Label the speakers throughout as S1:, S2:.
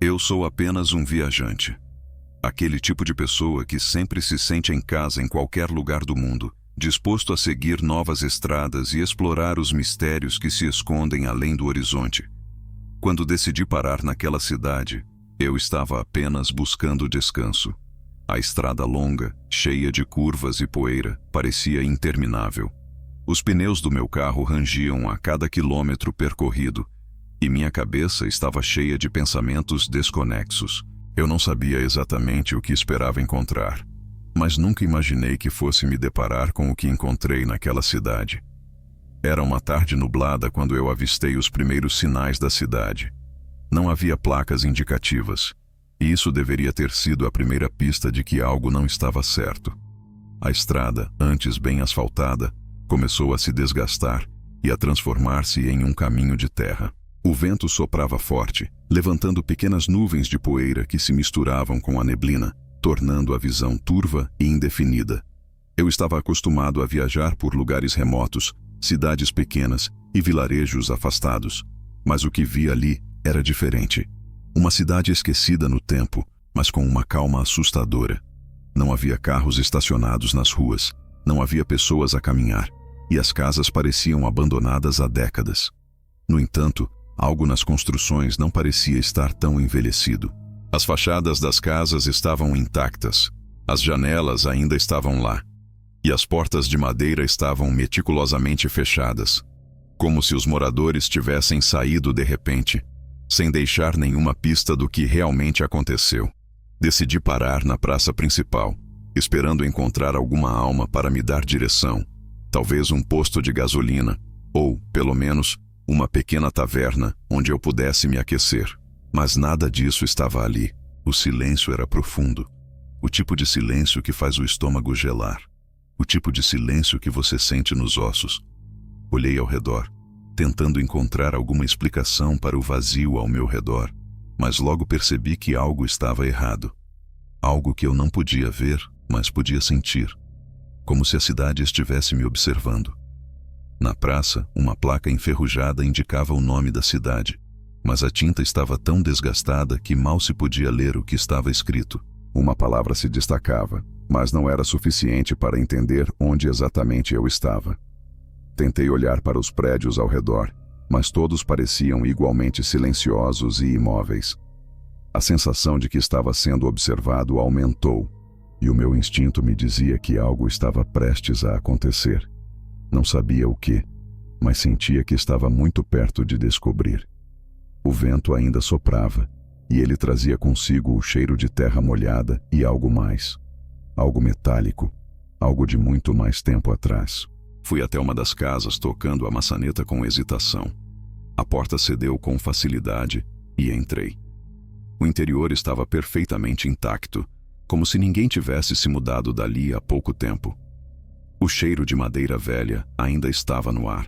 S1: Eu sou apenas um viajante. Aquele tipo de pessoa que sempre se sente em casa em qualquer lugar do mundo, disposto a seguir novas estradas e explorar os mistérios que se escondem além do horizonte. Quando decidi parar naquela cidade, eu estava apenas buscando descanso. A estrada longa, cheia de curvas e poeira, parecia interminável. Os pneus do meu carro rangiam a cada quilômetro percorrido, e minha cabeça estava cheia de pensamentos desconexos. Eu não sabia exatamente o que esperava encontrar, mas nunca imaginei que fosse me deparar com o que encontrei naquela cidade. Era uma tarde nublada quando eu avistei os primeiros sinais da cidade. Não havia placas indicativas, e isso deveria ter sido a primeira pista de que algo não estava certo. A estrada, antes bem asfaltada, começou a se desgastar e a transformar-se em um caminho de terra. O vento soprava forte, levantando pequenas nuvens de poeira que se misturavam com a neblina, tornando a visão turva e indefinida. Eu estava acostumado a viajar por lugares remotos, cidades pequenas e vilarejos afastados, mas o que vi ali era diferente. Uma cidade esquecida no tempo, mas com uma calma assustadora. Não havia carros estacionados nas ruas, não havia pessoas a caminhar, e as casas pareciam abandonadas há décadas. No entanto, algo nas construções não parecia estar tão envelhecido. As fachadas das casas estavam intactas, as janelas ainda estavam lá, e as portas de madeira estavam meticulosamente fechadas, como se os moradores tivessem saído de repente, sem deixar nenhuma pista do que realmente aconteceu. Decidi parar na praça principal, esperando encontrar alguma alma para me dar direção, talvez um posto de gasolina, ou, pelo menos, uma pequena taverna onde eu pudesse me aquecer. Mas nada disso estava ali. O silêncio era profundo. O tipo de silêncio que faz o estômago gelar. O tipo de silêncio que você sente nos ossos. Olhei ao redor, tentando encontrar alguma explicação para o vazio ao meu redor, mas logo percebi que algo estava errado. Algo que eu não podia ver, mas podia sentir. Como se a cidade estivesse me observando. Na praça, uma placa enferrujada indicava o nome da cidade, mas a tinta estava tão desgastada que mal se podia ler o que estava escrito. Uma palavra se destacava, mas não era suficiente para entender onde exatamente eu estava. Tentei olhar para os prédios ao redor, mas todos pareciam igualmente silenciosos e imóveis. A sensação de que estava sendo observado aumentou, e o meu instinto me dizia que algo estava prestes a acontecer. Não sabia o que, mas sentia que estava muito perto de descobrir. O vento ainda soprava, e ele trazia consigo o cheiro de terra molhada e algo mais. Algo metálico, algo de muito mais tempo atrás. Fui até uma das casas tocando a maçaneta com hesitação. A porta cedeu com facilidade e entrei. O interior estava perfeitamente intacto, como se ninguém tivesse se mudado dali há pouco tempo. O cheiro de madeira velha ainda estava no ar,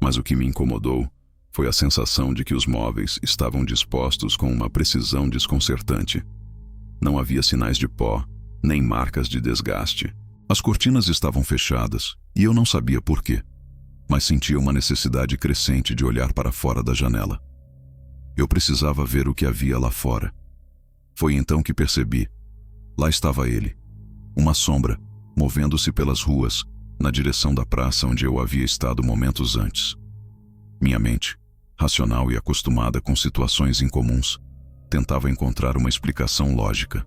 S1: mas o que me incomodou foi a sensação de que os móveis estavam dispostos com uma precisão desconcertante. Não havia sinais de pó, nem marcas de desgaste. As cortinas estavam fechadas, e eu não sabia por quê, mas sentia uma necessidade crescente de olhar para fora da janela. Eu precisava ver o que havia lá fora. Foi então que percebi. Lá estava ele, uma sombra, movendo-se pelas ruas, na direção da praça onde eu havia estado momentos antes. Minha mente, racional e acostumada com situações incomuns, tentava encontrar uma explicação lógica.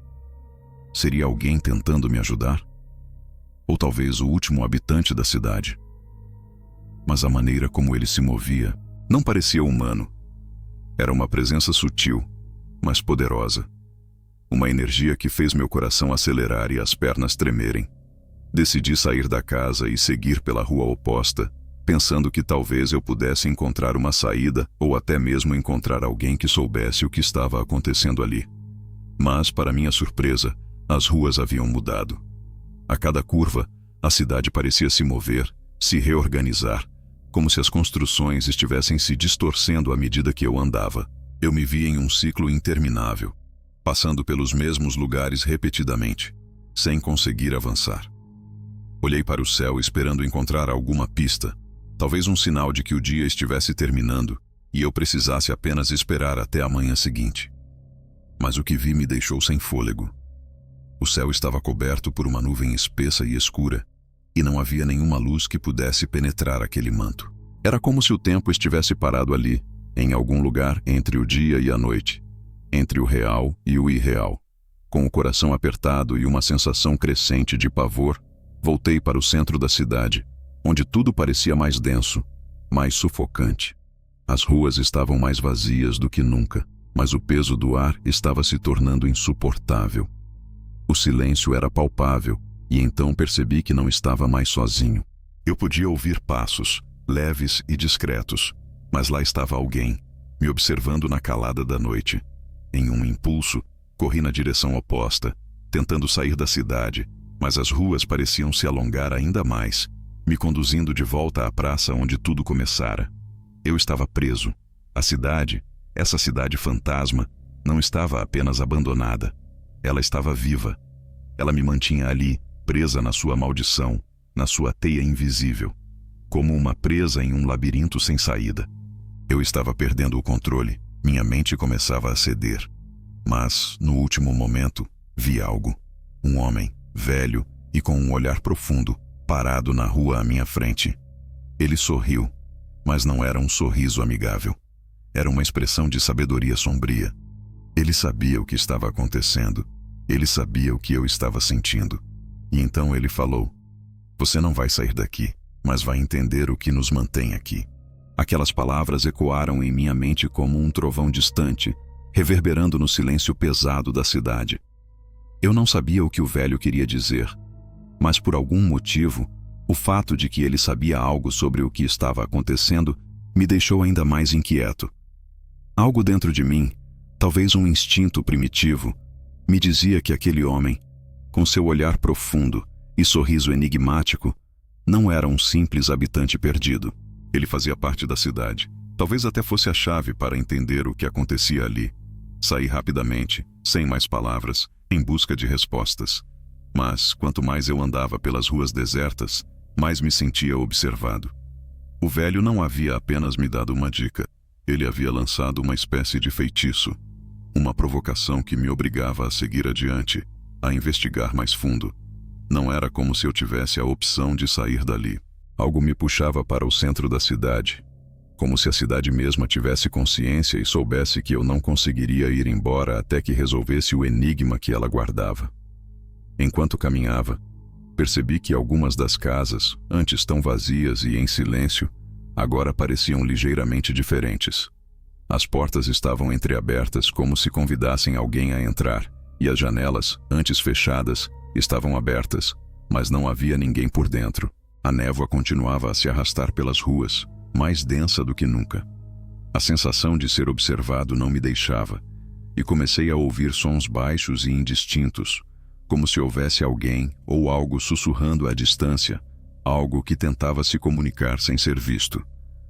S1: Seria alguém tentando me ajudar? Ou talvez o último habitante da cidade? Mas a maneira como ele se movia não parecia humano. Era uma presença sutil, mas poderosa. Uma energia que fez meu coração acelerar e as pernas tremerem. Decidi sair da casa e seguir pela rua oposta, pensando que talvez eu pudesse encontrar uma saída ou até mesmo encontrar alguém que soubesse o que estava acontecendo ali. Mas, para minha surpresa, as ruas haviam mudado. A cada curva, a cidade parecia se mover, se reorganizar, como se as construções estivessem se distorcendo à medida que eu andava. Eu me via em um ciclo interminável, passando pelos mesmos lugares repetidamente, sem conseguir avançar. Olhei para o céu esperando encontrar alguma pista, talvez um sinal de que o dia estivesse terminando e eu precisasse apenas esperar até a manhã seguinte. mas o que vi me deixou sem fôlego. O céu estava coberto por uma nuvem espessa e escura, e não havia nenhuma luz que pudesse penetrar aquele manto. Era como se o tempo estivesse parado ali, em algum lugar entre o dia e a noite, entre o real e o irreal. Com o coração apertado e uma sensação crescente de pavor, voltei para o centro da cidade, onde tudo parecia mais denso, mais sufocante. As ruas estavam mais vazias do que nunca, mas o peso do ar estava se tornando insuportável. O silêncio era palpável, e então percebi que não estava mais sozinho. Eu podia ouvir passos, leves e discretos, mas lá estava alguém, me observando na calada da noite. Em um impulso, corri na direção oposta, tentando sair da cidade, mas as ruas pareciam se alongar ainda mais, me conduzindo de volta à praça onde tudo começara. Eu estava preso. A cidade, essa cidade fantasma, não estava apenas abandonada. Ela estava viva. Ela me mantinha ali, presa na sua maldição, na sua teia invisível, como uma presa em um labirinto sem saída. Eu estava perdendo o controle. Minha mente começava a ceder. Mas, no último momento, vi algo. Um homem, velho e com um olhar profundo, parado na rua à minha frente. Ele sorriu, mas não era um sorriso amigável. Era uma expressão de sabedoria sombria. Ele sabia o que estava acontecendo. Ele sabia o que eu estava sentindo. E então ele falou: "Você não vai sair daqui, mas vai entender o que nos mantém aqui." Aquelas palavras ecoaram em minha mente como um trovão distante, reverberando no silêncio pesado da cidade. Eu não sabia o que o velho queria dizer, mas por algum motivo, o fato de que ele sabia algo sobre o que estava acontecendo me deixou ainda mais inquieto. Algo dentro de mim, talvez um instinto primitivo, me dizia que aquele homem, com seu olhar profundo e sorriso enigmático, não era um simples habitante perdido. Ele fazia parte da cidade. Talvez até fosse a chave para entender o que acontecia ali. Saí rapidamente, sem mais palavras, em busca de respostas. Mas, quanto mais eu andava pelas ruas desertas, mais me sentia observado. O velho não havia apenas me dado uma dica. Ele havia lançado uma espécie de feitiço. Uma provocação que me obrigava a seguir adiante, a investigar mais fundo. Não era como se eu tivesse a opção de sair dali. Algo me puxava para o centro da cidade, como se a cidade mesma tivesse consciência e soubesse que eu não conseguiria ir embora até que resolvesse o enigma que ela guardava. Enquanto caminhava, percebi que algumas das casas, antes tão vazias e em silêncio, agora pareciam ligeiramente diferentes. As portas estavam entreabertas como se convidassem alguém a entrar, e as janelas, antes fechadas, estavam abertas, mas não havia ninguém por dentro. A névoa continuava a se arrastar pelas ruas, mais densa do que nunca. A sensação de ser observado não me deixava, e comecei a ouvir sons baixos e indistintos, como se houvesse alguém ou algo sussurrando à distância, algo que tentava se comunicar sem ser visto.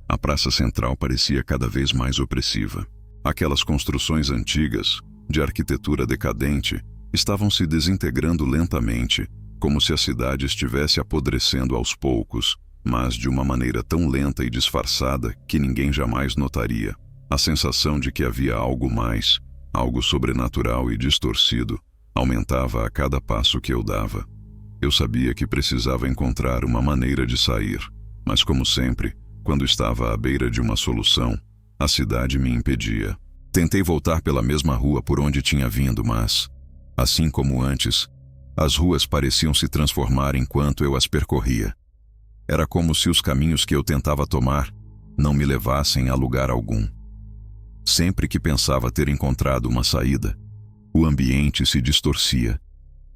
S1: A praça central parecia cada vez mais opressiva. Aquelas construções antigas, de arquitetura decadente, estavam se desintegrando lentamente, como se a cidade estivesse apodrecendo aos poucos, mas de uma maneira tão lenta e disfarçada que ninguém jamais notaria. A sensação de que havia algo mais, algo sobrenatural e distorcido, aumentava a cada passo que eu dava. Eu sabia que precisava encontrar uma maneira de sair, mas como sempre, quando estava à beira de uma solução, a cidade me impedia. Tentei voltar pela mesma rua por onde tinha vindo, mas, assim como antes, as ruas pareciam se transformar enquanto eu as percorria. Era como se os caminhos que eu tentava tomar não me levassem a lugar algum. Sempre que pensava ter encontrado uma saída, o ambiente se distorcia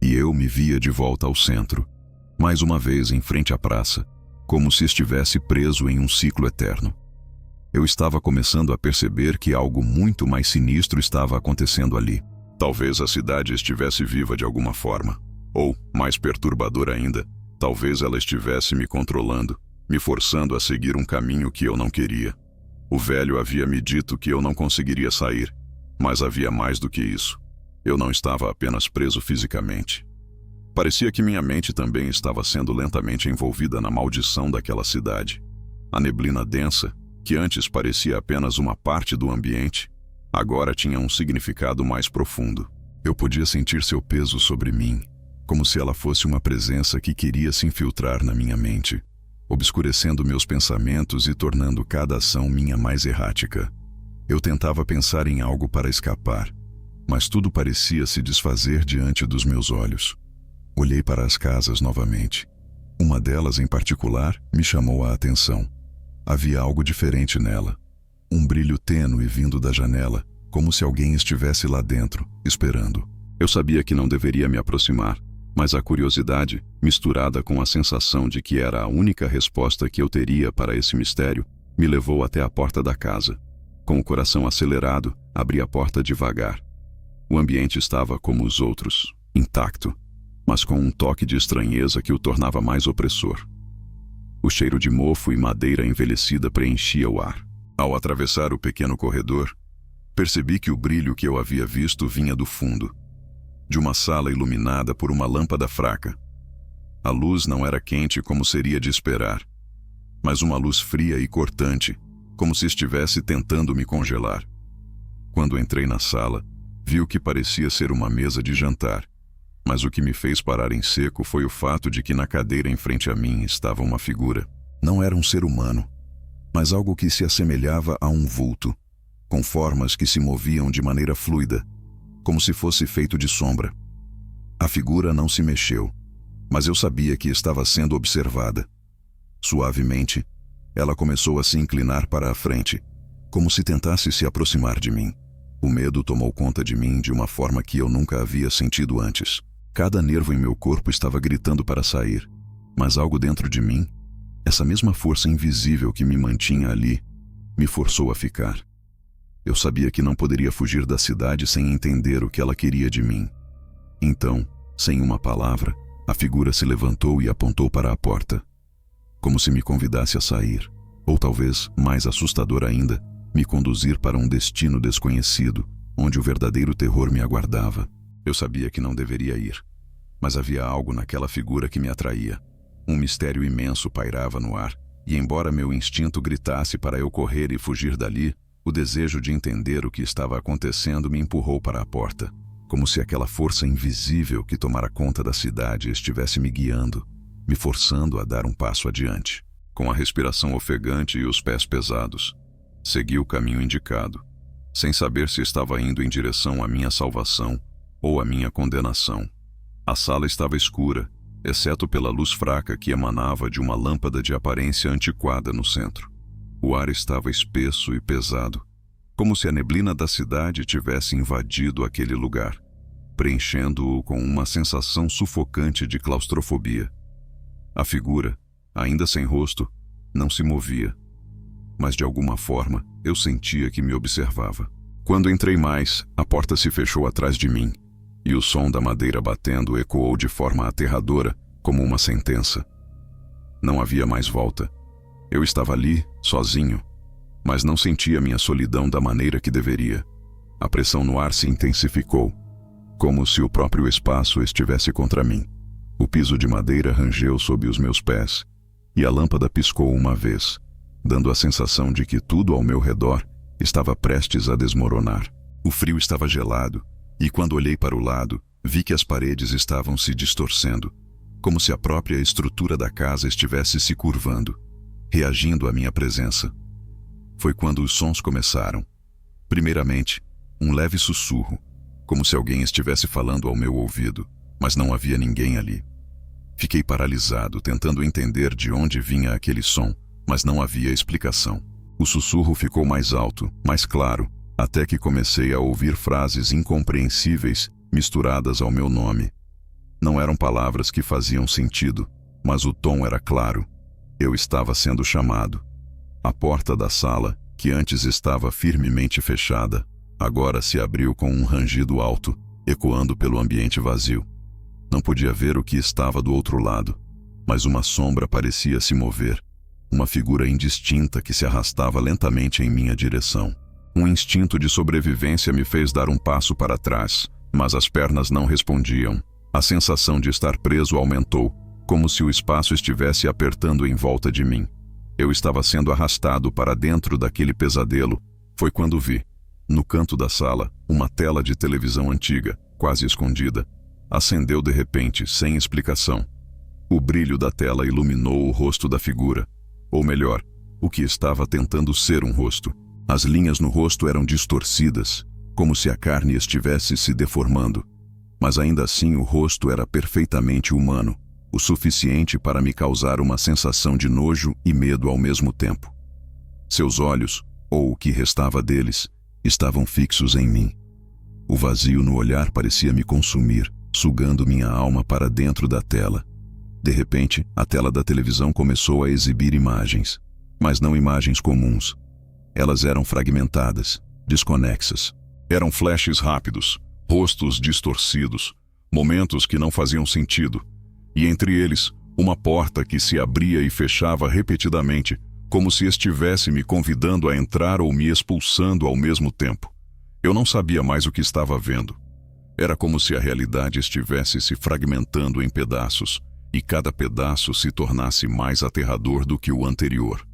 S1: e eu me via de volta ao centro, mais uma vez em frente à praça, como se estivesse preso em um ciclo eterno. Eu estava começando a perceber que algo muito mais sinistro estava acontecendo ali. Talvez a cidade estivesse viva de alguma forma. Ou, mais perturbador ainda, talvez ela estivesse me controlando, me forçando a seguir um caminho que eu não queria. O velho havia me dito que eu não conseguiria sair, mas havia mais do que isso. Eu não estava apenas preso fisicamente. Parecia que minha mente também estava sendo lentamente envolvida na maldição daquela cidade. A neblina densa, que antes parecia apenas uma parte do ambiente, agora tinha um significado mais profundo. Eu podia sentir seu peso sobre mim, como se ela fosse uma presença que queria se infiltrar na minha mente, obscurecendo meus pensamentos e tornando cada ação minha mais errática. Eu tentava pensar em algo para escapar, mas tudo parecia se desfazer diante dos meus olhos. Olhei para as casas novamente. Uma delas, em particular, me chamou a atenção. Havia algo diferente nela. Um brilho tênue vindo da janela, como se alguém estivesse lá dentro, esperando. Eu sabia que não deveria me aproximar, mas a curiosidade, misturada com a sensação de que era a única resposta que eu teria para esse mistério, me levou até a porta da casa. Com o coração acelerado, abri a porta devagar. O ambiente estava como os outros, intacto, mas com um toque de estranheza que o tornava mais opressor. O cheiro de mofo e madeira envelhecida preenchia o ar. Ao atravessar o pequeno corredor, percebi que o brilho que eu havia visto vinha do fundo, de uma sala iluminada por uma lâmpada fraca. A luz não era quente como seria de esperar, mas uma luz fria e cortante, como se estivesse tentando me congelar. Quando entrei na sala, vi o que parecia ser uma mesa de jantar, mas o que me fez parar em seco foi o fato de que na cadeira em frente a mim estava uma figura. Não era um ser humano, mas algo que se assemelhava a um vulto, com formas que se moviam de maneira fluida, como se fosse feito de sombra. A figura não se mexeu, mas eu sabia que estava sendo observada. Suavemente, ela começou a se inclinar para a frente, como se tentasse se aproximar de mim. O medo tomou conta de mim de uma forma que eu nunca havia sentido antes. Cada nervo em meu corpo estava gritando para sair, mas algo dentro de mim, essa mesma força invisível que me mantinha ali, me forçou a ficar. Eu sabia que não poderia fugir da cidade sem entender o que ela queria de mim. Então, sem uma palavra, a figura se levantou e apontou para a porta, como se me convidasse a sair, ou talvez, mais assustador ainda, me conduzir para um destino desconhecido, onde o verdadeiro terror me aguardava. Eu sabia que não deveria ir, mas havia algo naquela figura que me atraía. Um mistério imenso pairava no ar, e embora meu instinto gritasse para eu correr e fugir dali, o desejo de entender o que estava acontecendo me empurrou para a porta, como se aquela força invisível que tomara conta da cidade estivesse me guiando, me forçando a dar um passo adiante. Com a respiração ofegante e os pés pesados, segui o caminho indicado, sem saber se estava indo em direção à minha salvação ou à minha condenação. A sala estava escura, exceto pela luz fraca que emanava de uma lâmpada de aparência antiquada no centro. O ar estava espesso e pesado, como se a neblina da cidade tivesse invadido aquele lugar, preenchendo-o com uma sensação sufocante de claustrofobia. A figura, ainda sem rosto, não se movia, mas de alguma forma eu sentia que me observava. Quando entrei mais, a porta se fechou atrás de mim, e o som da madeira batendo ecoou de forma aterradora, como uma sentença. Não havia mais volta. Eu estava ali, sozinho, mas não sentia minha solidão da maneira que deveria. A pressão no ar se intensificou, como se o próprio espaço estivesse contra mim. O piso de madeira rangeu sob os meus pés, e a lâmpada piscou uma vez, dando a sensação de que tudo ao meu redor estava prestes a desmoronar. O frio estava gelado, e quando olhei para o lado, vi que as paredes estavam se distorcendo, como se a própria estrutura da casa estivesse se curvando, reagindo à minha presença. Foi quando os sons começaram. Primeiramente, um leve sussurro, como se alguém estivesse falando ao meu ouvido, mas não havia ninguém ali. Fiquei paralisado, tentando entender de onde vinha aquele som, mas não havia explicação. O sussurro ficou mais alto, mais claro, até que comecei a ouvir frases incompreensíveis misturadas ao meu nome. Não eram palavras que faziam sentido, mas o tom era claro. Eu estava sendo chamado. A porta da sala, que antes estava firmemente fechada, agora se abriu com um rangido alto, ecoando pelo ambiente vazio. Não podia ver o que estava do outro lado, mas uma sombra parecia se mover, uma figura indistinta que se arrastava lentamente em minha direção. Um instinto de sobrevivência me fez dar um passo para trás, mas as pernas não respondiam. A sensação de estar preso aumentou, como se o espaço estivesse apertando em volta de mim. Eu estava sendo arrastado para dentro daquele pesadelo. Foi quando vi. No canto da sala, uma tela de televisão antiga, quase escondida, acendeu de repente, sem explicação. O brilho da tela iluminou o rosto da figura, ou melhor, o que estava tentando ser um rosto. As linhas no rosto eram distorcidas, como se a carne estivesse se deformando. Mas ainda assim o rosto era perfeitamente humano, o suficiente para me causar uma sensação de nojo e medo ao mesmo tempo. Seus olhos, ou o que restava deles, estavam fixos em mim. O vazio no olhar parecia me consumir, sugando minha alma para dentro da tela. De repente, a tela da televisão começou a exibir imagens, mas não imagens comuns. Elas eram fragmentadas, desconexas. Eram flashes rápidos, rostos distorcidos, momentos que não faziam sentido, e entre eles, uma porta que se abria e fechava repetidamente, como se estivesse me convidando a entrar ou me expulsando ao mesmo tempo. Eu não sabia mais o que estava vendo. Era como se a realidade estivesse se fragmentando em pedaços, e cada pedaço se tornasse mais aterrador do que o anterior.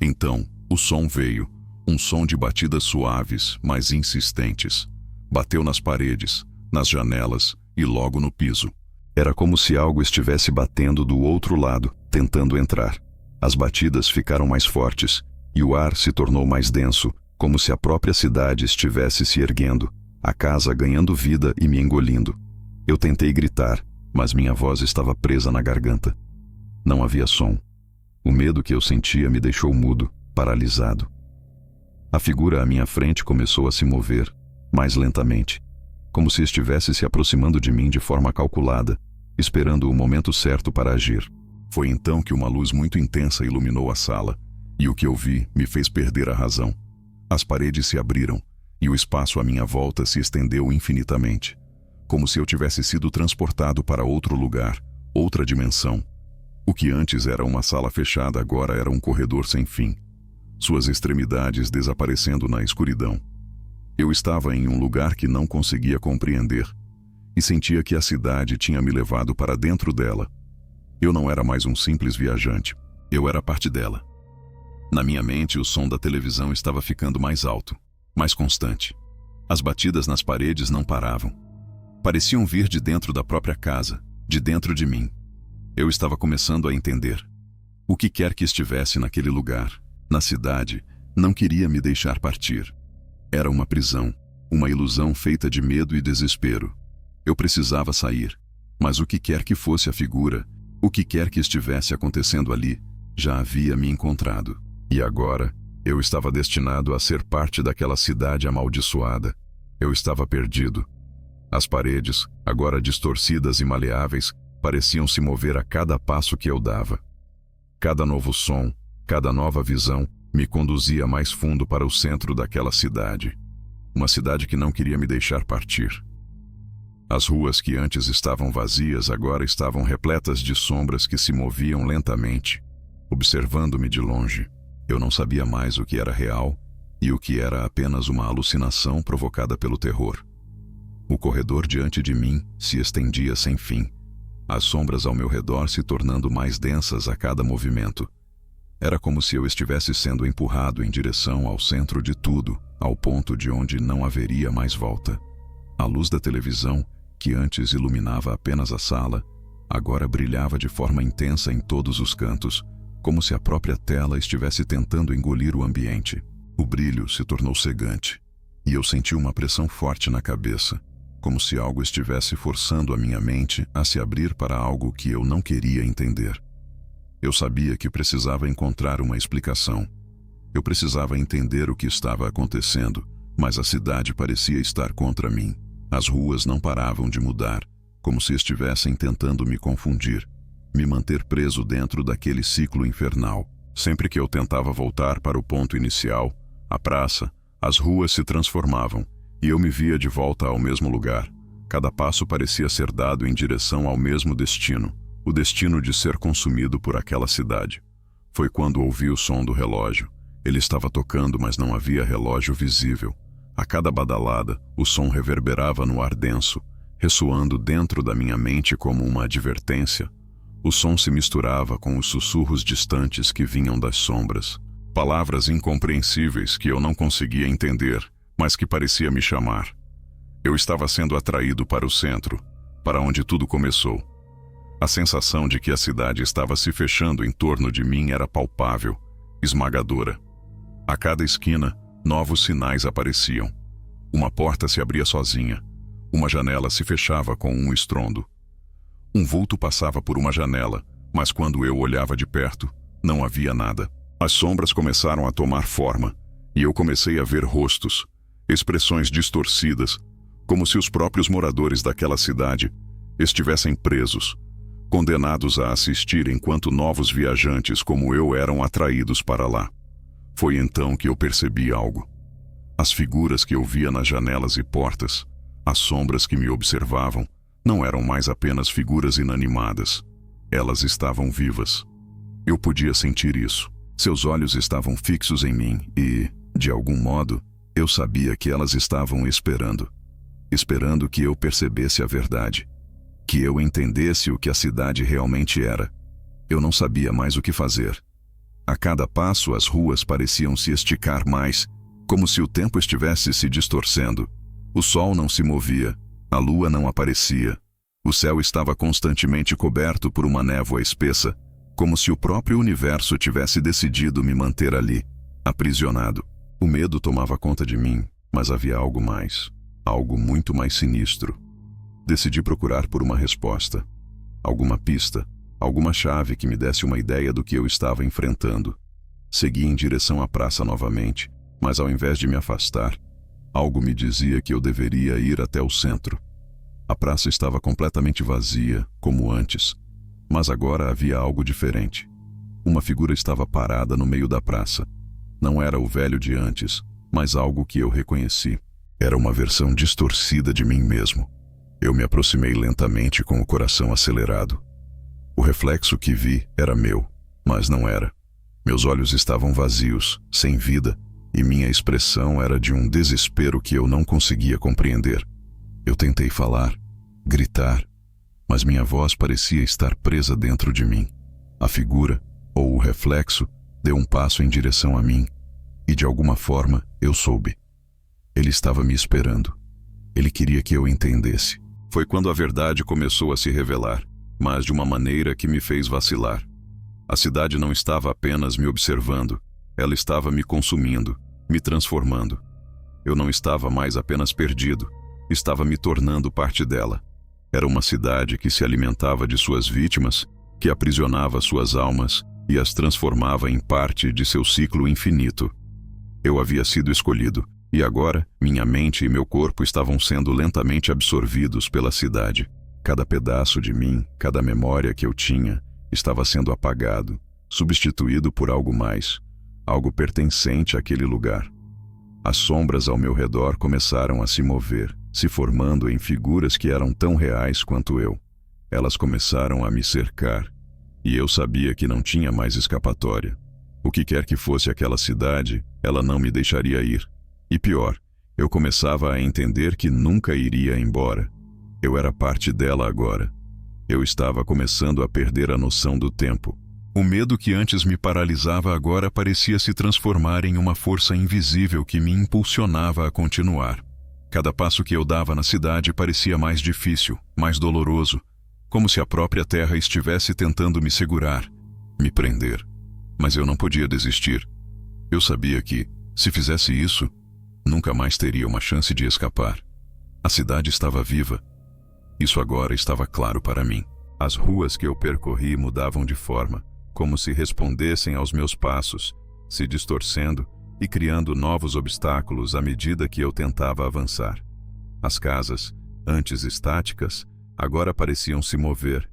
S1: Então, o som veio, um som de batidas suaves, mas insistentes. Bateu nas paredes, nas janelas e logo no piso. Era como se algo estivesse batendo do outro lado, tentando entrar. As batidas ficaram mais fortes, e o ar se tornou mais denso, como se a própria cidade estivesse se erguendo, a casa ganhando vida e me engolindo. Eu tentei gritar, mas minha voz estava presa na garganta. Não havia som. O medo que eu sentia me deixou mudo, paralisado. A figura à minha frente começou a se mover, mais lentamente, como se estivesse se aproximando de mim de forma calculada, esperando o momento certo para agir. Foi então que uma luz muito intensa iluminou a sala, e o que eu vi me fez perder a razão. As paredes se abriram, e o espaço à minha volta se estendeu infinitamente, como se eu tivesse sido transportado para outro lugar, outra dimensão. O que antes era uma sala fechada agora era um corredor sem fim, suas extremidades desaparecendo na escuridão. Eu estava em um lugar que não conseguia compreender, e sentia que a cidade tinha me levado para dentro dela. Eu não era mais um simples viajante, eu era parte dela. Na minha mente, o som da televisão estava ficando mais alto, mais constante. As batidas nas paredes não paravam. Pareciam vir de dentro da própria casa, de dentro de mim. Eu estava começando a entender. O que quer que estivesse naquele lugar, na cidade, não queria me deixar partir. Era uma prisão, uma ilusão feita de medo e desespero. Eu precisava sair, mas o que quer que fosse a figura, o que quer que estivesse acontecendo ali, já havia me encontrado. E agora, eu estava destinado a ser parte daquela cidade amaldiçoada. Eu estava perdido. As paredes, agora distorcidas e maleáveis, pareciam se mover a cada passo que eu dava. Cada novo som, cada nova visão, me conduzia mais fundo para o centro daquela cidade. Uma cidade que não queria me deixar partir. As ruas que antes estavam vazias agora estavam repletas de sombras que se moviam lentamente, observando-me de longe. Eu não sabia mais o que era real e o que era apenas uma alucinação provocada pelo terror. O corredor diante de mim se estendia sem fim, as sombras ao meu redor se tornando mais densas a cada movimento. Era como se eu estivesse sendo empurrado em direção ao centro de tudo, ao ponto de onde não haveria mais volta. A luz da televisão, que antes iluminava apenas a sala, agora brilhava de forma intensa em todos os cantos, como se a própria tela estivesse tentando engolir o ambiente. O brilho se tornou cegante, e eu senti uma pressão forte na cabeça, como se algo estivesse forçando a minha mente a se abrir para algo que eu não queria entender. Eu sabia que precisava encontrar uma explicação. Eu precisava entender o que estava acontecendo, mas a cidade parecia estar contra mim. As ruas não paravam de mudar, como se estivessem tentando me confundir, me manter preso dentro daquele ciclo infernal. Sempre que eu tentava voltar para o ponto inicial, a praça, as ruas se transformavam, e eu me via de volta ao mesmo lugar. Cada passo parecia ser dado em direção ao mesmo destino, o destino de ser consumido por aquela cidade. Foi quando ouvi o som do relógio. Ele estava tocando, mas não havia relógio visível. A cada badalada, o som reverberava no ar denso, ressoando dentro da minha mente como uma advertência. O som se misturava com os sussurros distantes que vinham das sombras. Palavras incompreensíveis que eu não conseguia entender, mas que parecia me chamar. Eu estava sendo atraído para o centro, para onde tudo começou. A sensação de que a cidade estava se fechando em torno de mim era palpável, esmagadora. A cada esquina, novos sinais apareciam. Uma porta se abria sozinha. Uma janela se fechava com um estrondo. Um vulto passava por uma janela, mas quando eu olhava de perto, não havia nada. As sombras começaram a tomar forma, e eu comecei a ver rostos, expressões distorcidas, como se os próprios moradores daquela cidade estivessem presos, condenados a assistir enquanto novos viajantes como eu eram atraídos para lá. Foi então que eu percebi algo. As figuras que eu via nas janelas e portas, as sombras que me observavam, não eram mais apenas figuras inanimadas. Elas estavam vivas. Eu podia sentir isso. Seus olhos estavam fixos em mim e, de algum modo, eu sabia que elas estavam esperando. Esperando que eu percebesse a verdade. Que eu entendesse o que a cidade realmente era. Eu não sabia mais o que fazer. A cada passo as ruas pareciam se esticar mais, como se o tempo estivesse se distorcendo. O sol não se movia, a lua não aparecia. O céu estava constantemente coberto por uma névoa espessa, como se o próprio universo tivesse decidido me manter ali, aprisionado. O medo tomava conta de mim, mas havia algo mais, algo muito mais sinistro. Decidi procurar por uma resposta, alguma pista, alguma chave que me desse uma ideia do que eu estava enfrentando. Segui em direção à praça novamente, mas ao invés de me afastar, algo me dizia que eu deveria ir até o centro. A praça estava completamente vazia, como antes, mas agora havia algo diferente. Uma figura estava parada no meio da praça. Não era o velho de antes, mas algo que eu reconheci. Era uma versão distorcida de mim mesmo. Eu me aproximei lentamente com o coração acelerado. O reflexo que vi era meu, mas não era. Meus olhos estavam vazios, sem vida, e minha expressão era de um desespero que eu não conseguia compreender. Eu tentei falar, gritar, mas minha voz parecia estar presa dentro de mim. A figura, ou o reflexo, deu um passo em direção a mim, e de alguma forma eu soube. Ele estava me esperando. Ele queria que eu entendesse. Foi quando a verdade começou a se revelar, mas de uma maneira que me fez vacilar. A cidade não estava apenas me observando, ela estava me consumindo, me transformando. Eu não estava mais apenas perdido, estava me tornando parte dela. Era uma cidade que se alimentava de suas vítimas, que aprisionava suas almas e as transformava em parte de seu ciclo infinito. Eu havia sido escolhido, e agora minha mente e meu corpo estavam sendo lentamente absorvidos pela cidade. Cada pedaço de mim, cada memória que eu tinha, estava sendo apagado, substituído por algo mais, algo pertencente àquele lugar. As sombras ao meu redor começaram a se mover, se formando em figuras que eram tão reais quanto eu. Elas começaram a me cercar, e eu sabia que não tinha mais escapatória. O que quer que fosse aquela cidade, ela não me deixaria ir. E pior, eu começava a entender que nunca iria embora. Eu era parte dela agora. Eu estava começando a perder a noção do tempo. O medo que antes me paralisava agora parecia se transformar em uma força invisível que me impulsionava a continuar. Cada passo que eu dava na cidade parecia mais difícil, mais doloroso, como se a própria terra estivesse tentando me segurar, me prender. Mas eu não podia desistir. Eu sabia que, se fizesse isso, nunca mais teria uma chance de escapar. A cidade estava viva. Isso agora estava claro para mim. As ruas que eu percorri mudavam de forma, como se respondessem aos meus passos, se distorcendo e criando novos obstáculos à medida que eu tentava avançar. As casas, antes estáticas, agora pareciam se mover,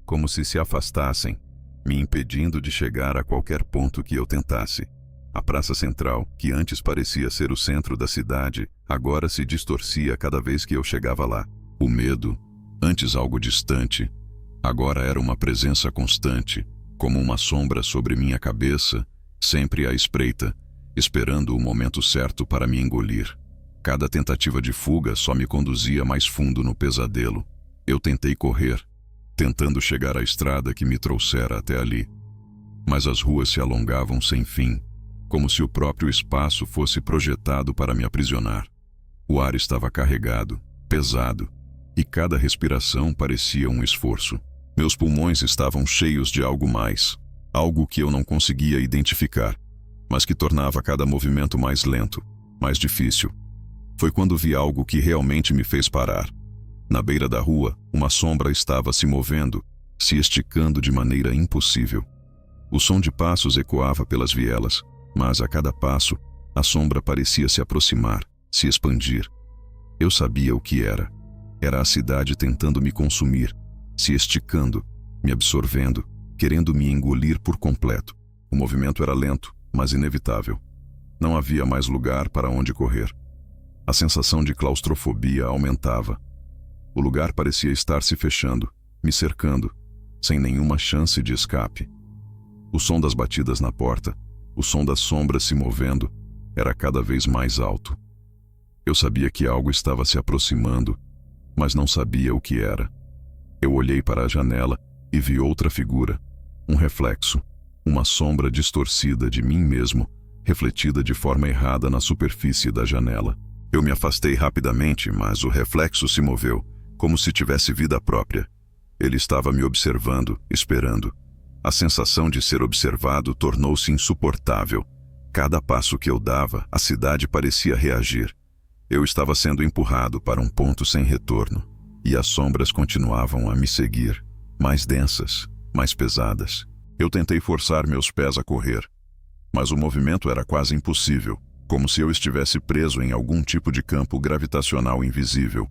S1: como se afastassem, me impedindo de chegar a qualquer ponto que eu tentasse. A praça central, que antes parecia ser o centro da cidade, agora se distorcia cada vez que eu chegava lá. O medo, antes algo distante, agora era uma presença constante, como uma sombra sobre minha cabeça, sempre à espreita, esperando o momento certo para me engolir. Cada tentativa de fuga só me conduzia mais fundo no pesadelo. Eu tentei correr, tentando chegar à estrada que me trouxera até ali. Mas as ruas se alongavam sem fim, como se o próprio espaço fosse projetado para me aprisionar. O ar estava carregado, pesado, e cada respiração parecia um esforço. Meus pulmões estavam cheios de algo mais, algo que eu não conseguia identificar, mas que tornava cada movimento mais lento, mais difícil. Foi quando vi algo que realmente me fez parar. Na beira da rua, uma sombra estava se movendo, se esticando de maneira impossível. O som de passos ecoava pelas vielas, mas a cada passo, a sombra parecia se aproximar, se expandir. Eu sabia o que era. Era a cidade tentando me consumir, se esticando, me absorvendo, querendo me engolir por completo. O movimento era lento, mas inevitável. Não havia mais lugar para onde correr. A sensação de claustrofobia aumentava. O lugar parecia estar se fechando, me cercando, sem nenhuma chance de escape. O som das batidas na porta, o som das sombras se movendo, era cada vez mais alto. Eu sabia que algo estava se aproximando, mas não sabia o que era. Eu olhei para a janela e vi outra figura, um reflexo, uma sombra distorcida de mim mesmo, refletida de forma errada na superfície da janela. Eu me afastei rapidamente, mas o reflexo se moveu, como se tivesse vida própria. Ele estava me observando, esperando. A sensação de ser observado tornou-se insuportável. Cada passo que eu dava, a cidade parecia reagir. Eu estava sendo empurrado para um ponto sem retorno, e as sombras continuavam a me seguir, mais densas, mais pesadas. Eu tentei forçar meus pés a correr, mas o movimento era quase impossível, como se eu estivesse preso em algum tipo de campo gravitacional invisível.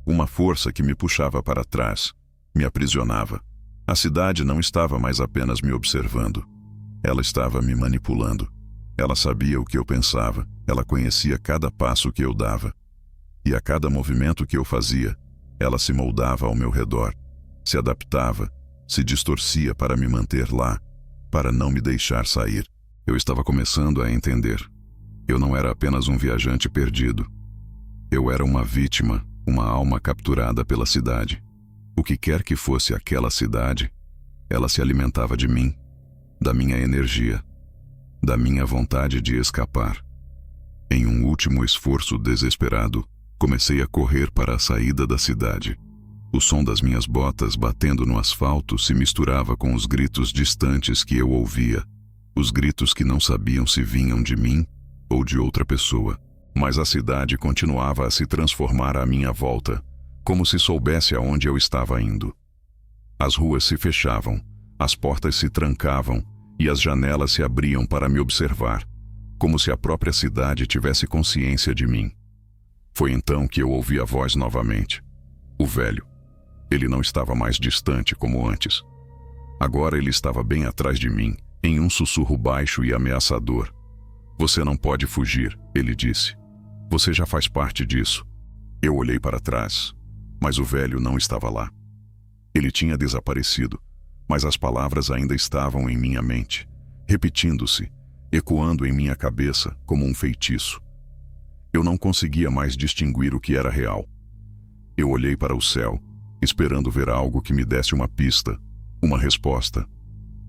S1: Uma força que me puxava para trás, me aprisionava. A cidade não estava mais apenas me observando. Ela estava me manipulando. Ela sabia o que eu pensava, ela conhecia cada passo que eu dava. E a cada movimento que eu fazia, ela se moldava ao meu redor, se adaptava, se distorcia para me manter lá, para não me deixar sair. Eu estava começando a entender. Eu não era apenas um viajante perdido. Eu era uma vítima, uma alma capturada pela cidade. O que quer que fosse aquela cidade, ela se alimentava de mim, da minha energia, da minha vontade de escapar. Em um último esforço desesperado, comecei a correr para a saída da cidade. O som das minhas botas batendo no asfalto se misturava com os gritos distantes que eu ouvia, os gritos que não sabiam se vinham de mim ou de outra pessoa. Mas a cidade continuava a se transformar à minha volta, como se soubesse aonde eu estava indo. As ruas se fechavam, as portas se trancavam e as janelas se abriam para me observar, como se a própria cidade tivesse consciência de mim. Foi então que eu ouvi a voz novamente. O velho. Ele não estava mais distante como antes. Agora ele estava bem atrás de mim, em um sussurro baixo e ameaçador. Você não pode fugir, ele disse. Você já faz parte disso. Eu olhei para trás, mas o velho não estava lá. Ele tinha desaparecido, mas as palavras ainda estavam em minha mente, repetindo-se, ecoando em minha cabeça como um feitiço. Eu não conseguia mais distinguir o que era real. Eu olhei para o céu, esperando ver algo que me desse uma pista, uma resposta.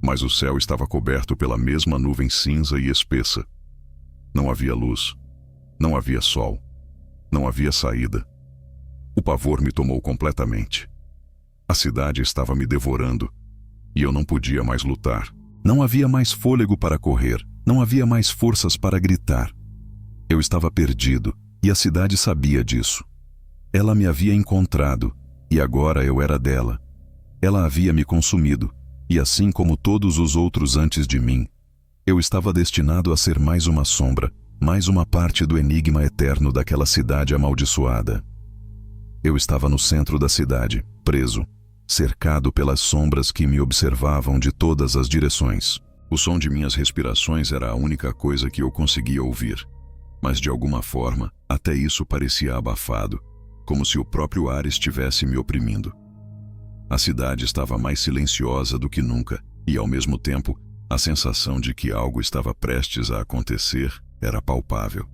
S1: Mas o céu estava coberto pela mesma nuvem cinza e espessa. Não havia luz. Não havia sol. Não havia saída. O pavor me tomou completamente. A cidade estava me devorando, e eu não podia mais lutar. Não havia mais fôlego para correr. Não havia mais forças para gritar. Eu estava perdido, e a cidade sabia disso. Ela me havia encontrado, e agora eu era dela. Ela havia me consumido, e assim como todos os outros antes de mim, eu estava destinado a ser mais uma sombra, mais uma parte do enigma eterno daquela cidade amaldiçoada. Eu estava no centro da cidade, preso, cercado pelas sombras que me observavam de todas as direções. O som de minhas respirações era a única coisa que eu conseguia ouvir. Mas de alguma forma, até isso parecia abafado, como se o próprio ar estivesse me oprimindo. A cidade estava mais silenciosa do que nunca, e ao mesmo tempo, a sensação de que algo estava prestes a acontecer era palpável.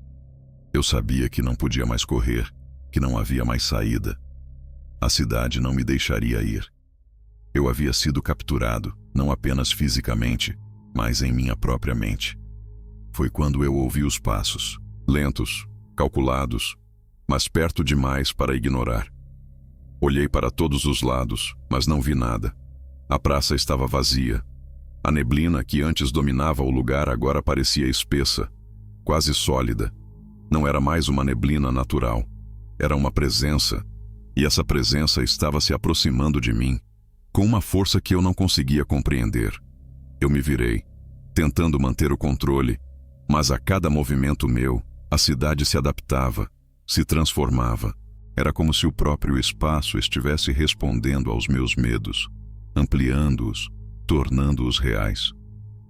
S1: Eu sabia que não podia mais correr, que não havia mais saída. A cidade não me deixaria ir. Eu havia sido capturado, não apenas fisicamente, mas em minha própria mente. Foi quando eu ouvi os passos, lentos, calculados, mas perto demais para ignorar. Olhei para todos os lados, mas não vi nada. A praça estava vazia. A neblina que antes dominava o lugar agora parecia espessa, quase sólida. Não era mais uma neblina natural. Era uma presença, e essa presença estava se aproximando de mim, com uma força que eu não conseguia compreender. Eu me virei, tentando manter o controle, mas a cada movimento meu, a cidade se adaptava, se transformava. Era como se o próprio espaço estivesse respondendo aos meus medos, ampliando-os, tornando-os reais.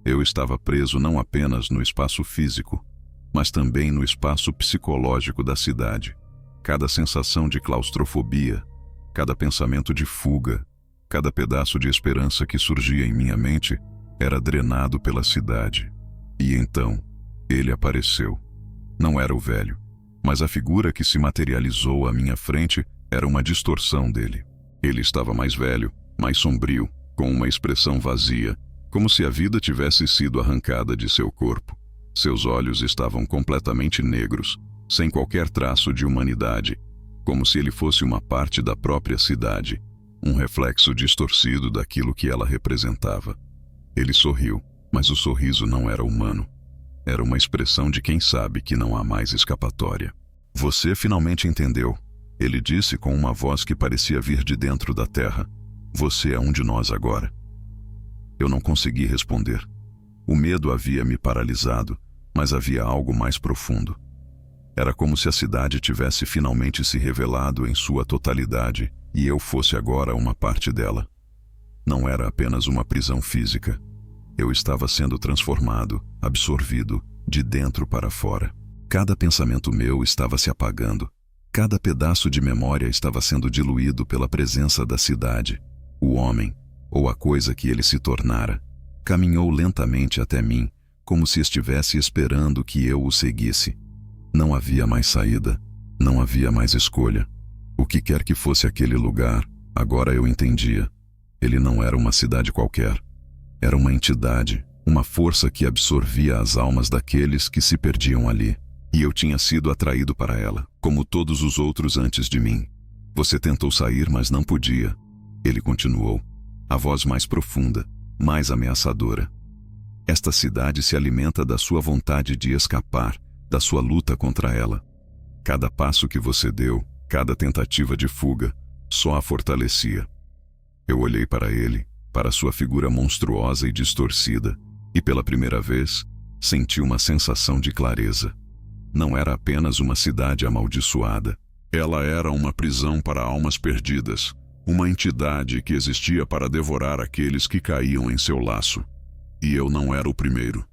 S1: Eu estava preso não apenas no espaço físico, mas também no espaço psicológico da cidade. Cada sensação de claustrofobia, cada pensamento de fuga, cada pedaço de esperança que surgia em minha mente era drenado pela cidade. E então, ele apareceu. Não era o velho, mas a figura que se materializou à minha frente era uma distorção dele. Ele estava mais velho, mais sombrio, com uma expressão vazia, como se a vida tivesse sido arrancada de seu corpo. Seus olhos estavam completamente negros, sem qualquer traço de humanidade, como se ele fosse uma parte da própria cidade, um reflexo distorcido daquilo que ela representava. Ele sorriu, mas o sorriso não era humano. Era uma expressão de quem sabe que não há mais escapatória. Você finalmente entendeu, ele disse com uma voz que parecia vir de dentro da terra. Você é um de nós agora. Eu não consegui responder. O medo havia me paralisado, mas havia algo mais profundo. Era como se a cidade tivesse finalmente se revelado em sua totalidade e eu fosse agora uma parte dela. Não era apenas uma prisão física. Eu estava sendo transformado, absorvido, de dentro para fora. Cada pensamento meu estava se apagando. Cada pedaço de memória estava sendo diluído pela presença da cidade. O homem, ou a coisa que ele se tornara, caminhou lentamente até mim, como se estivesse esperando que eu o seguisse. Não havia mais saída, não havia mais escolha. O que quer que fosse aquele lugar, agora eu entendia. Ele não era uma cidade qualquer. Era uma entidade, uma força que absorvia as almas daqueles que se perdiam ali. E eu tinha sido atraído para ela, como todos os outros antes de mim. Você tentou sair, mas não podia. Ele continuou, a voz mais profunda, mais ameaçadora. Esta cidade se alimenta da sua vontade de escapar, da sua luta contra ela. Cada passo que você deu, cada tentativa de fuga, só a fortalecia. Eu olhei para ele, para sua figura monstruosa e distorcida, e pela primeira vez, senti uma sensação de clareza. Não era apenas uma cidade amaldiçoada. Ela era uma prisão para almas perdidas, uma entidade que existia para devorar aqueles que caíam em seu laço. E eu não era o primeiro.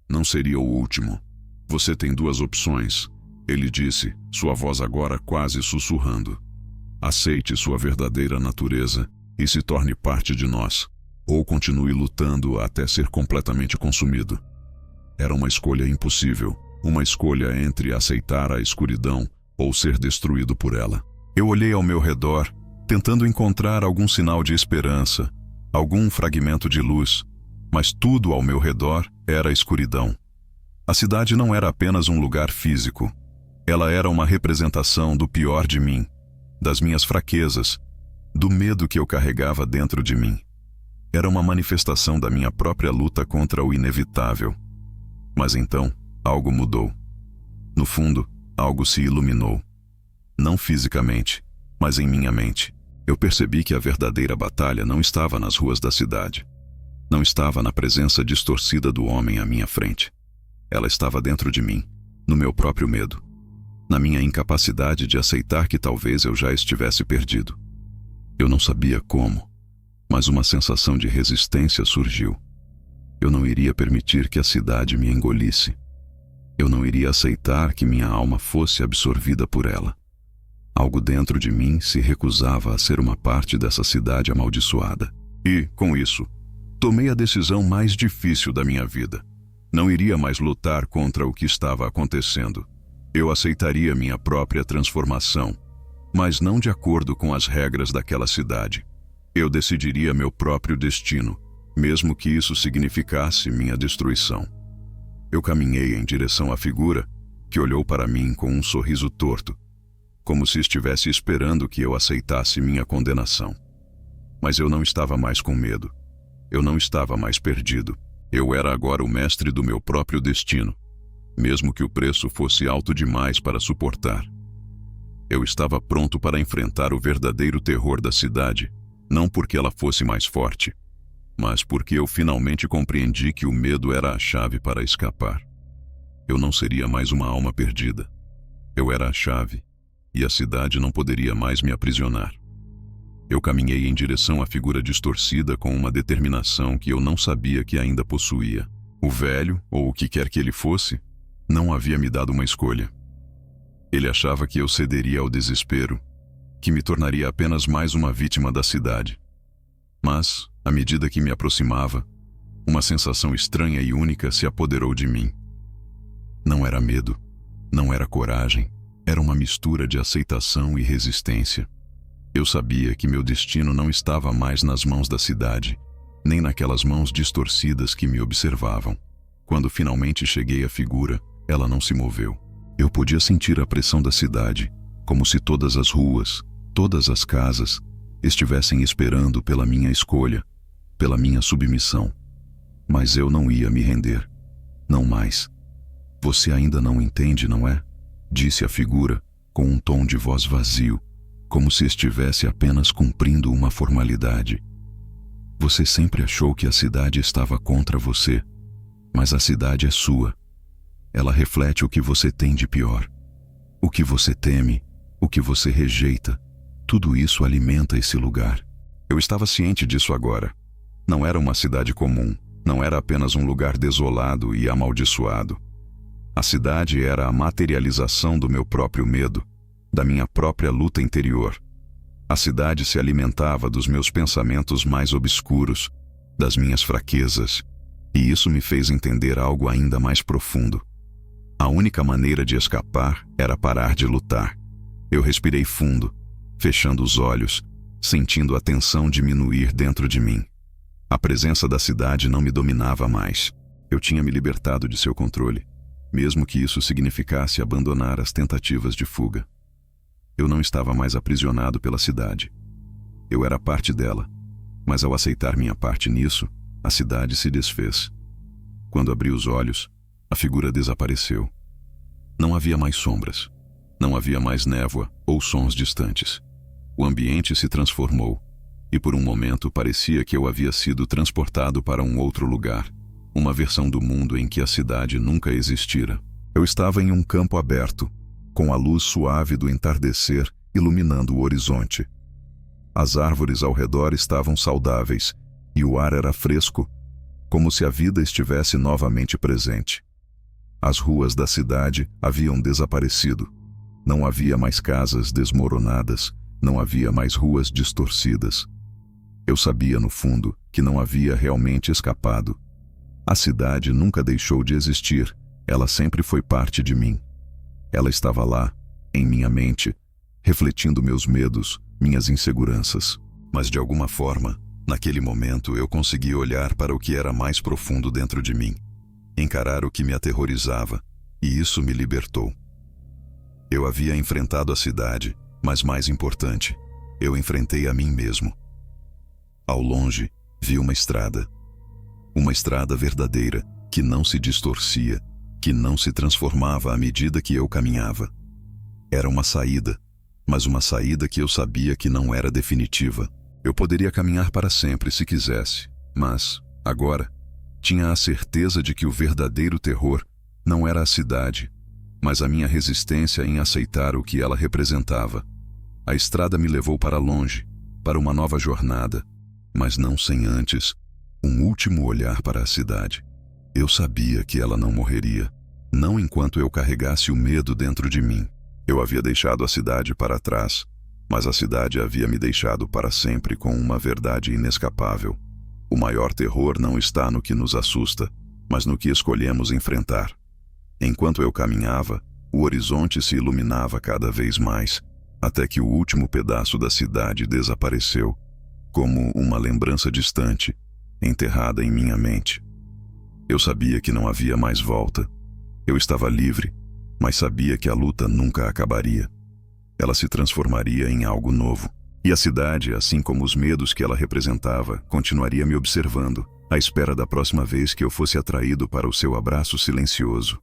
S1: Não seria o último. Você tem duas opções, ele disse, sua voz agora quase sussurrando. Aceite sua verdadeira natureza e se torne parte de nós, ou continue lutando até ser completamente consumido. Era uma escolha impossível, uma escolha entre aceitar a escuridão ou ser destruído por ela. Eu olhei ao meu redor, tentando encontrar algum sinal de esperança, algum fragmento de luz, mas tudo ao meu redor era escuridão. A cidade não era apenas um lugar físico. Ela era uma representação do pior de mim, das minhas fraquezas, do medo que eu carregava dentro de mim. Era uma manifestação da minha própria luta contra o inevitável. Mas então, algo mudou. No fundo, algo se iluminou. Não fisicamente, mas em minha mente. Eu percebi que a verdadeira batalha não estava nas ruas da cidade. Não estava na presença distorcida do homem à minha frente. Ela estava dentro de mim, no meu próprio medo, na minha incapacidade de aceitar que talvez eu já estivesse perdido. Eu não sabia como, mas uma sensação de resistência surgiu. Eu não iria permitir que a cidade me engolisse. Eu não iria aceitar que minha alma fosse absorvida por ela. Algo dentro de mim se recusava a ser uma parte dessa cidade amaldiçoada. E, com isso, tomei a decisão mais difícil da minha vida. Não iria mais lutar contra o que estava acontecendo. Eu aceitaria minha própria transformação, mas não de acordo com as regras daquela cidade. Eu decidiria meu próprio destino, mesmo que isso significasse minha destruição. Eu caminhei em direção à figura, que olhou para mim com um sorriso torto. como se estivesse esperando que eu aceitasse minha condenação. Mas eu não estava mais com medo. Eu não estava mais perdido. Eu era agora o mestre do meu próprio destino, mesmo que o preço fosse alto demais para suportar. Eu estava pronto para enfrentar o verdadeiro terror da cidade, não porque ela fosse mais forte, mas porque eu finalmente compreendi que o medo era a chave para escapar. Eu não seria mais uma alma perdida. Eu era a chave, e a cidade não poderia mais me aprisionar. Eu caminhei em direção à figura distorcida com uma determinação que eu não sabia que ainda possuía. O velho, ou o que quer que ele fosse, não havia me dado uma escolha. Ele achava que eu cederia ao desespero, que me tornaria apenas mais uma vítima da cidade. Mas, à medida que me aproximava, uma sensação estranha e única se apoderou de mim. Não era medo, não era coragem, era uma mistura de aceitação e resistência. Eu sabia que meu destino não estava mais nas mãos da cidade, nem naquelas mãos distorcidas que me observavam. Quando finalmente cheguei à figura, ela não se moveu. Eu podia sentir a pressão da cidade, como se todas as ruas, todas as casas, estivessem esperando pela minha escolha, pela minha submissão. Mas eu não ia me render. Não mais. Você ainda não entende, não é? Disse a figura, com um tom de voz vazio, como se estivesse apenas cumprindo uma formalidade. Você sempre achou que a cidade estava contra você, mas a cidade é sua. Ela reflete o que você tem de pior. O que você teme, o que você rejeita, tudo isso alimenta esse lugar. Eu estava ciente disso agora. Não era uma cidade comum, não era apenas um lugar desolado e amaldiçoado. A cidade era a materialização do meu próprio medo, da minha própria luta interior. A cidade se alimentava dos meus pensamentos mais obscuros, das minhas fraquezas, e isso me fez entender algo ainda mais profundo. A única maneira de escapar era parar de lutar. Eu respirei fundo, fechando os olhos, sentindo a tensão diminuir dentro de mim. A presença da cidade não me dominava mais. Eu tinha me libertado de seu controle, mesmo que isso significasse abandonar as tentativas de fuga. Eu não estava mais aprisionado pela cidade. Eu era parte dela, mas ao aceitar minha parte nisso, a cidade se desfez. Quando abri os olhos, a figura desapareceu. Não havia mais sombras. Não havia mais névoa ou sons distantes. O ambiente se transformou, e por um momento parecia que eu havia sido transportado para um outro lugar, uma versão do mundo em que a cidade nunca existira. Eu estava em um campo aberto, com a luz suave do entardecer iluminando o horizonte. As árvores ao redor estavam saudáveis, e o ar era fresco, como se a vida estivesse novamente presente. As ruas da cidade haviam desaparecido. Não havia mais casas desmoronadas, não havia mais ruas distorcidas. Eu sabia, no fundo, que não havia realmente escapado. A cidade nunca deixou de existir, ela sempre foi parte de mim. Ela estava lá, em minha mente, refletindo meus medos, minhas inseguranças. Mas de alguma forma, naquele momento eu consegui olhar para o que era mais profundo dentro de mim, encarar o que me aterrorizava, e isso me libertou. Eu havia enfrentado a cidade, mas mais importante, eu enfrentei a mim mesmo. Ao longe, vi uma estrada verdadeira, que não se distorcia, que não se transformava à medida que eu caminhava. Era uma saída, mas uma saída que eu sabia que não era definitiva. Eu poderia caminhar para sempre se quisesse, mas, agora, tinha a certeza de que o verdadeiro terror não era a cidade, mas a minha resistência em aceitar o que ela representava. A estrada me levou para longe, para uma nova jornada, mas não sem antes um último olhar para a cidade. Eu sabia que ela não morreria, não enquanto eu carregasse o medo dentro de mim. Eu havia deixado a cidade para trás, mas a cidade havia me deixado para sempre com uma verdade inescapável. O maior terror não está no que nos assusta, mas no que escolhemos enfrentar. Enquanto eu caminhava, o horizonte se iluminava cada vez mais, até que o último pedaço da cidade desapareceu, como uma lembrança distante, enterrada em minha mente. Eu sabia que não havia mais volta. Eu estava livre, mas sabia que a luta nunca acabaria. ela se transformaria em algo novo. E a cidade, assim como os medos que ela representava, continuaria me observando, à espera da próxima vez que eu fosse atraído para o seu abraço silencioso.